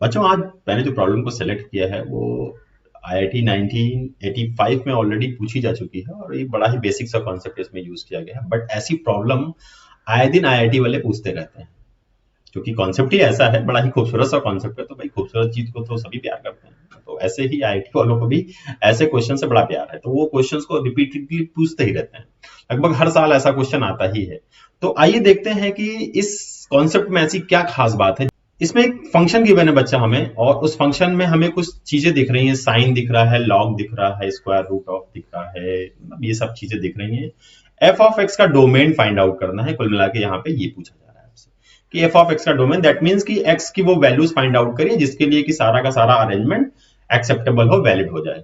बच्चों आज मैंने जो प्रॉब्लम को सेलेक्ट किया है वो आईआईटी 1985 में ऑलरेडी पूछी जा चुकी है और ये बड़ा ही बेसिक सा कॉन्सेप्ट इसमें यूज किया गया है, बट ऐसी प्रॉब्लम आए दिन आईआईटी वाले पूछते रहते हैं क्योंकि कॉन्सेप्ट ही ऐसा है, बड़ा ही खूबसूरत सा कॉन्सेप्ट है। तो भाई खूबसूरत चीज को तो सभी प्यार करते हैं, तो ऐसे ही आईआईटी वालों को भी ऐसे क्वेश्चन से बड़ा प्यार है, तो वो क्वेश्चंस को रिपीटेडली पूछते ही रहते हैं। लगभग हर साल ऐसा क्वेश्चन आता ही है। तो आइए देखते हैं कि इस कॉन्सेप्ट में ऐसी क्या खास बात है। इसमें एक फंक्शन गिवन है बच्चा हमें, और उस फंक्शन में हमें कुछ चीजें दिख रही हैं, साइन दिख रहा है, लॉग दिख रहा है, स्क्वायर रूट ऑफ दिख रहा है, ये सब चीजें दिख रही हैं। एफ ऑफ एक्स का डोमेन फाइंड आउट करना है, कुल मिला के यहाँ पे ये पूछा जा रहा है आपसे कि एफ ऑफ एक्स का डोमेन, दैट मीन्स कि एक्स की वो वैल्यूज फाइंड आउट करिए जिसके लिए कि सारा का सारा अरेंजमेंट एक्सेप्टेबल हो, वैलिड हो जाए।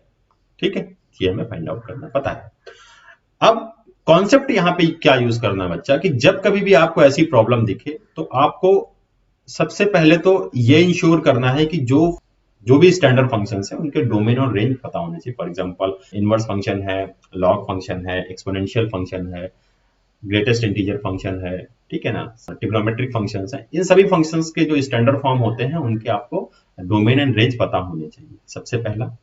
ठीक है, ये हमें फाइंड आउट करना पता है। अब कॉन्सेप्ट यहाँ पे क्या यूज करना है बच्चा, कि जब कभी भी आपको ऐसी प्रॉब्लम दिखे तो आपको सबसे पहले तो ये इंश्योर करना है कि जो जो भी स्टैंडर्ड फंक्शंस हैं उनके डोमेन और रेंज पता होने चाहिए। फॉर एग्जांपल इनवर्स फंक्शन है, लॉग फंक्शन है, एक्सपोनेंशियल फंक्शन है, ग्रेटेस्ट इंटीजर फंक्शन है, ठीक है ना, ट्रिग्नोमेट्रिक फंक्शंस हैं। इन सभी फंक्शंस के जो स्टैंडर्ड फॉर्म होते हैं उनके आपको डोमेन एंड रेंज पता होने चाहिए, सबसे पहला।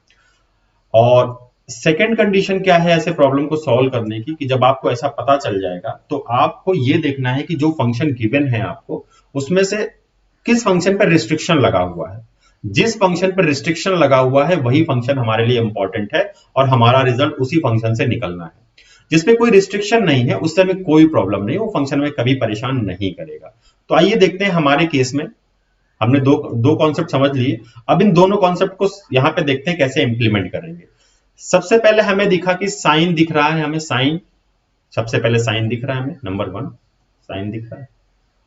और सेकेंड कंडीशन क्या है ऐसे प्रॉब्लम को सॉल्व करने की, कि जब आपको ऐसा पता चल जाएगा तो आपको ये देखना है कि जो फंक्शन गिवन है आपको उसमें से किस फंक्शन पर रिस्ट्रिक्शन लगा हुआ है। जिस फंक्शन पर रिस्ट्रिक्शन लगा हुआ है वही फंक्शन हमारे लिए इंपॉर्टेंट है और हमारा रिजल्ट उसी फंक्शन से निकलना है। जिसमें कोई रिस्ट्रिक्शन नहीं है उससे हमें कोई प्रॉब्लम नहीं, वो फंक्शन में कभी परेशान नहीं करेगा। तो आइए देखते हैं हमारे केस में हमने दो दो कॉन्सेप्ट समझ लिए। अब इन दोनों कॉन्सेप्ट को यहाँ पे देखते हैं कैसे इंप्लीमेंट करेंगे। सबसे पहले हमें दिखा कि साइन दिख रहा है, हमें साइन, सबसे पहले साइन दिख रहा है हमें, नंबर वन साइन दिख रहा है,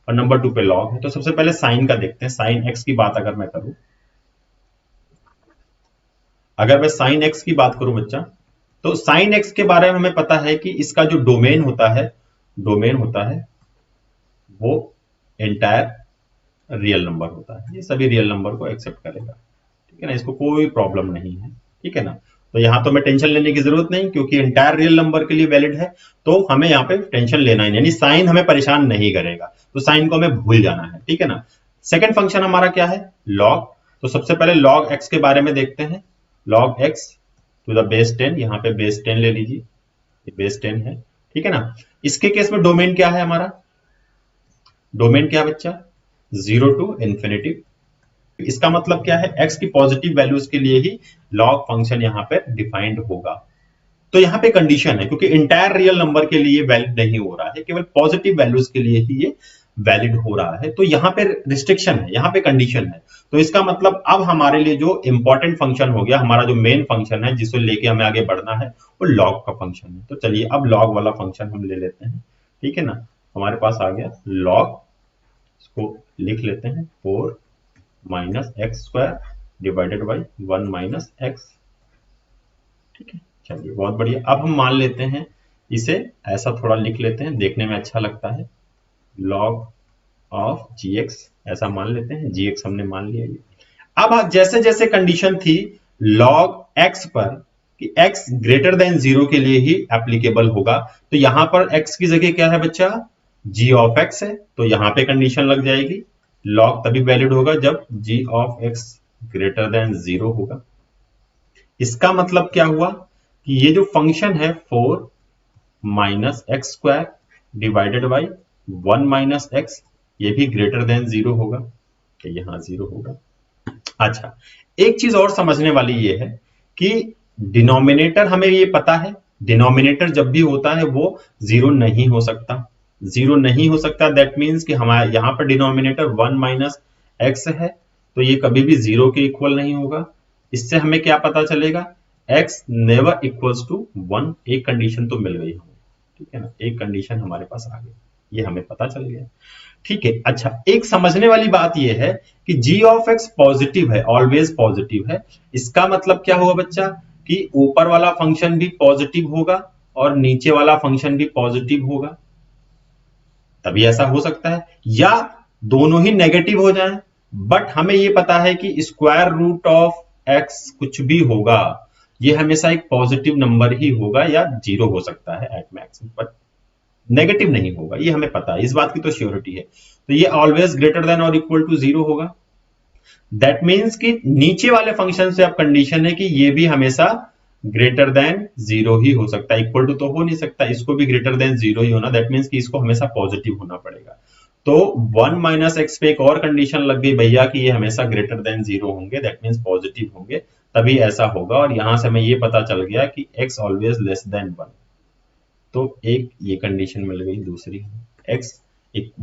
और नंबर टू पे लॉग है। तो सबसे पहले साइन का देखते हैं। साइन एक्स की बात अगर मैं करूं, अगर मैं साइन एक्स की बात करूं बच्चा, तो साइन एक्स के बारे में हमें पता है कि इसका जो डोमेन होता है, डोमेन होता है वो एंटायर रियल नंबर होता है, ये सभी रियल नंबर को एक्सेप्ट करेगा। ठीक है ना, इसको कोई प्रॉब्लम नहीं है। ठीक है ना, तो यहां तो हमें टेंशन लेने की जरूरत नहीं क्योंकि एंटायर रियल नंबर के लिए वैलिड है, तो हमें यहाँ पे टेंशन लेना ही नहीं, यानी साइन हमें परेशान नहीं करेगा, तो साइन को हमें भूल जाना है। ठीक है ना। सेकेंड फंक्शन हमारा क्या है, लॉग। तो सबसे पहले लॉग एक्स के बारे में देखते हैं। Log X to the base 10, यहाँ पे बेस 10 ले लीजिए, ये बेस 10 है। ठीक है ना। इसके केस में डोमेन क्या है हमारा, डोमेन क्या बच्चा, 0 टू इंफिनिटी। इसका मतलब क्या है, x की पॉजिटिव वैल्यूज के लिए ही लॉग फंक्शन यहाँ पे डिफाइंड होगा। तो यहाँ पे कंडीशन है क्योंकि इंटायर रियल नंबर के लिए वैलिड नहीं हो रहा है, केवल पॉजिटिव वैल्यूज के लिए ही ये वैलिड हो रहा है। तो यहाँ पे रिस्ट्रिक्शन है, यहाँ पे कंडीशन है। तो इसका मतलब अब हमारे लिए जो इंपॉर्टेंट फंक्शन हो गया, हमारा जो मेन फंक्शन है जिसको लेके हमें आगे बढ़ना है, वो लॉग का फंक्शन है। तो चलिए अब लॉग वाला फंक्शन हम ले लेते हैं। ठीक है ना, हमारे पास आ गया लॉग, इसको लिख लेते हैं 4 minus X square divided by 1 minus x. ठीक है, चलिए बहुत बढ़िया। अब हम मान लेते हैं इसे, ऐसा थोड़ा लिख लेते हैं, देखने में अच्छा लगता है, लॉग ऑफ जी एक्स, ऐसा मान लेते हैं, जी एक्स हमने मान लिया ये। अब जैसे जैसे कंडीशन थी लॉग एक्स पर कि x ग्रेटर देन 0 के लिए ही एप्लीकेबल होगा, तो यहां पर x की जगह क्या है बच्चा, g ऑफ x है, तो यहां पे कंडीशन लग जाएगी लॉग तभी वैलिड होगा जब g of x greater than 0 होगा। इसका मतलब क्या हुआ कि ये जो फंक्शन है 4 minus X square divided by 1 minus x, ये भी ग्रेटर देन 0 होगा, तो यहां 0 होगा। अच्छा, एक चीज और समझने वाली ये है कि डिनोमिनेटर हमें ये पता है, डिनोमिनेटर जब भी होता है वो 0 नहीं हो सकता, 0 नहीं हो सकता। दैट मीन्स कि हमारे यहां पर डिनोमिनेटर 1 माइनस एक्स है, तो ये कभी भी 0 के इक्वल नहीं होगा। इससे हमें क्या पता चलेगा, x नेवर इक्वल्स टू 1। एक कंडीशन तो मिल गई हमें, ठीक है ना, एक कंडीशन हमारे पास आ गई, ये हमें पता चल गया। ठीक है। अच्छा, एक समझने वाली बात यह है कि g ऑफ x पॉजिटिव है, ऑलवेज पॉजिटिव है। इसका मतलब क्या होगा बच्चा, कि ऊपर वाला फंक्शन भी पॉजिटिव होगा और नीचे वाला फंक्शन भी पॉजिटिव होगा, तभी ऐसा हो सकता है, या दोनों ही नेगेटिव हो जाएं। बट हमें यह पता है कि स्क्वायर रूट ऑफ x कुछ भी होगा, ये हमेशा एक पॉजिटिव नंबर ही होगा, या 0 हो सकता है एट मैक्स, बट नेगेटिव नहीं होगा, ये हमें पता है, इस बात की तो श्योरिटी है। तो ये ऑलवेज ग्रेटर देन और इक्वल टू 0 होगा। दैट मीन्स कि नीचे वाले फंक्शन से अब कंडीशन है कि ये भी हमेशा ग्रेटर देन जीरो ही हो सकता है, इक्वल टू तो हो नहीं सकता, इसको भी ग्रेटर देन जीरो ही होना, दैट मीन्स कि इसको हमेशा पॉजिटिव होना पड़ेगा। तो 1 माइनस एक्स पे एक और कंडीशन लग गई भैया कि ये हमेशा ग्रेटर देन जीरो होंगे, दैट मीन्स पॉजिटिव होंगे, तभी ऐसा होगा। और यहां से हमें ये पता चल गया कि x ऑलवेज लेस देन 1, तो एक ये कंडीशन मिल गई। दूसरी x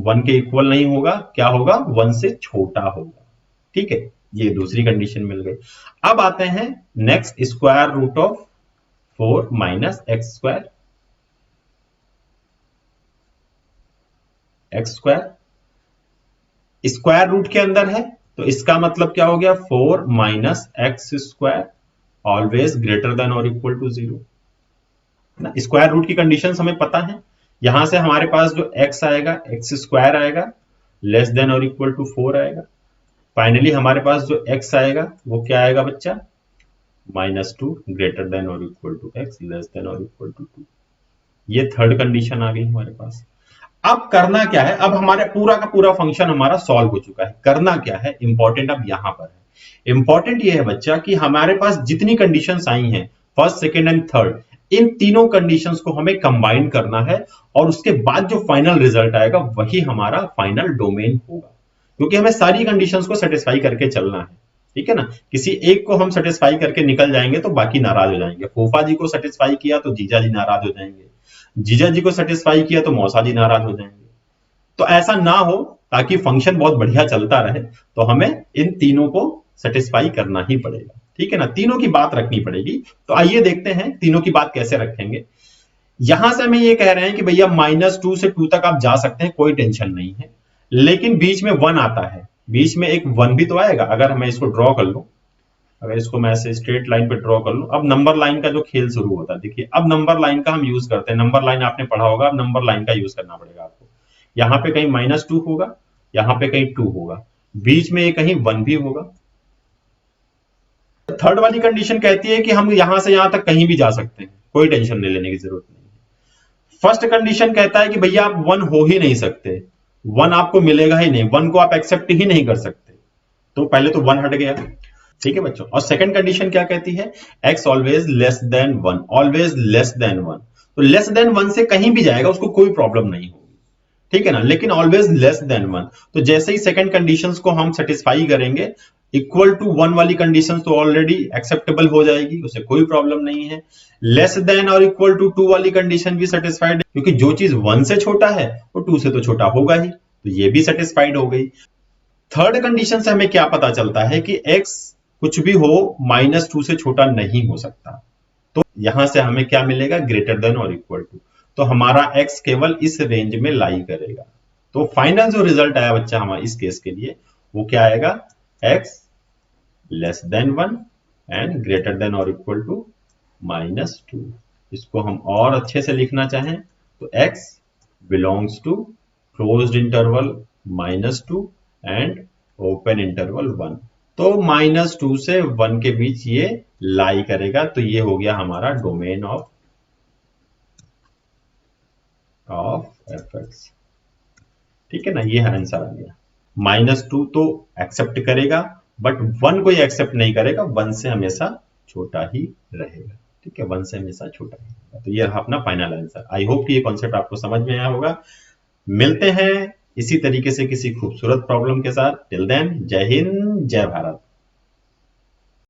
1 के इक्वल नहीं होगा, क्या होगा, 1 से छोटा होगा, ठीक है, ये दूसरी कंडीशन मिल गई। अब आते हैं next, square root of 4 minus X square, X square square root के अंदर है, तो इसका मतलब क्या हो गया, 4 minus X square always greater than और इक्वल टू जीरो ना। स्क्वायर रूट की कंडीशंस हमें पता है, यहां से हमारे पास जो x आएगा, एक्स स्क्वायर आएगा, लेस देन और इक्वल टू 4 आएगा। फाइनली हमारे पास जो x आएगा वो क्या आएगा बच्चा, -2 ग्रेटर देन और equal to x less than और इक्वल टू 2। ये थर्ड कंडीशन आ गई हमारे पास। अब करना क्या है, अब हमारे पूरा का पूरा फंक्शन हमारा सॉल्व हो चुका है। करना क्या है, इंपॉर्टेंट अब यहां पर है। इंपॉर्टेंट ये है बच्चा कि हमारे पास जितनी कंडीशंस आई हैं, फर्स्ट, सेकंड एंड थर्ड, इन तीनों कंडीशंस को हमें कंबाइन करना है, और उसके बाद जो फाइनल रिजल्ट आएगा वही हमारा फाइनल डोमेन होगा, क्योंकि हमें सारी कंडीशंस को सेटिस्फाई करके चलना है, ठीक है ना। किसी एक को हम सेटिस्फाई करके निकल जाएंगे तो बाकी नाराज हो जाएंगे। फूफा जी को सेटिस्फाई किया तो जीजा जी नाराज हो जाएंगे, जीजा जी को सेटिस्फाई किया तो मौसा जी नाराज हो जाएंगे। तो ऐसा ना हो, ताकि फंक्शन बहुत बढ़िया चलता रहे, तो हमें इन तीनों को सेटिस्फाई करना ही पड़ेगा, ठीक है ना, तीनों की बात रखनी पड़ेगी। तो आइए देखते हैं तीनों की बात कैसे रखेंगे। यहां से हमें ये कह रहे हैं कि भैया -2 से 2 तक आप जा सकते हैं, कोई टेंशन नहीं है, लेकिन बीच में 1 आता है, बीच में एक 1 भी तो आएगा। अगर मैं इसको ड्रॉ कर लूं, अगर इसको मैं ऐसे स्ट्रेट लाइन पे ड्रॉ कर लूं, अब नंबर लाइन का जो खेल शुरू होता है, देखिए अब नंबर लाइन का हम यूज करते हैं। नंबर लाइन आपने पढ़ा होगा, अब नंबर लाइन का यूज करना पड़ेगा आपको। यहाँ पे कहीं -2 होगा, यहाँ पे कहीं 2 होगा, बीच में कहीं 1 भी होगा। थर्ड वाली कंडीशन कहती है कि हम यहां से यहां तक कहीं भी जा सकते हैं, कोई टेंशन नहीं लेने की जरूरत नहीं है। फर्स्ट कंडीशन कहता है कि भैया आप 1 हो ही नहीं सकते, 1 आपको मिलेगा ही नहीं, 1 को आप एक्सेप्ट ही नहीं कर सकते, तो पहले तो 1 हट गया, ठीक है बच्चों। और सेकंड कंडीशन क्या कहती है, x always less than 1, always less than 1, तो लेस देन 1 से कहीं भी जाएगा उसको कोई प्रॉब्लम नहीं होगी, ठीक है ना, लेकिन ऑलवेज लेस देन 1। तो जैसे ही सेकंड कंडीशंस को हम सेटिस्फाई करेंगे, इक्वल टू 1 वाली कंडीशन तो ऑलरेडी एक्सेप्टेबल हो जाएगी, उसे कोई प्रॉब्लम नहीं है। लेस देन और इक्वल टू 2 वाली कंडीशन भी सेटिस्फाइड है, क्योंकि जो चीज 1 से छोटा है वो 2 से तो छोटा होगा ही, तो ये भी सेटिस्फाइड हो गई। थर्ड कंडीशन से हमें क्या पता चलता है कि x कुछ भी हो -2 से छोटा नहीं हो सकता, तो यहां से हमें क्या मिलेगा, ग्रेटर देन और इक्वल टू, तो हमारा x केवल इस रेंज में लाई करेगा। तो फाइनल जो रिजल्ट आया बच्चा हमारा इस केस के लिए, वो क्या आएगा, x less then 1 and greater than और इक्वल टू -2। इसको हम और अच्छे से लिखना चाहें तो x belongs to closed interval -2 and open interval 1। तो -2 से 1 के बीच ये लाई करेगा, तो ये हो गया हमारा डोमेन ऑफ fx, ठीक है ना, ये आंसर आ गया। -2 तो एक्सेप्ट करेगा, बट 1 को ये एक्सेप्ट नहीं करेगा, 1 से हमेशा छोटा ही रहेगा, ठीक है, 1 से हमेशा छोटा ही रहेगा। तो ये अपना फाइनल आंसर। आई होप कि ये कॉन्सेप्ट आपको समझ में आया होगा। मिलते हैं इसी तरीके से किसी खूबसूरत प्रॉब्लम के साथ। टिल देन, जय हिंद, जय भारत।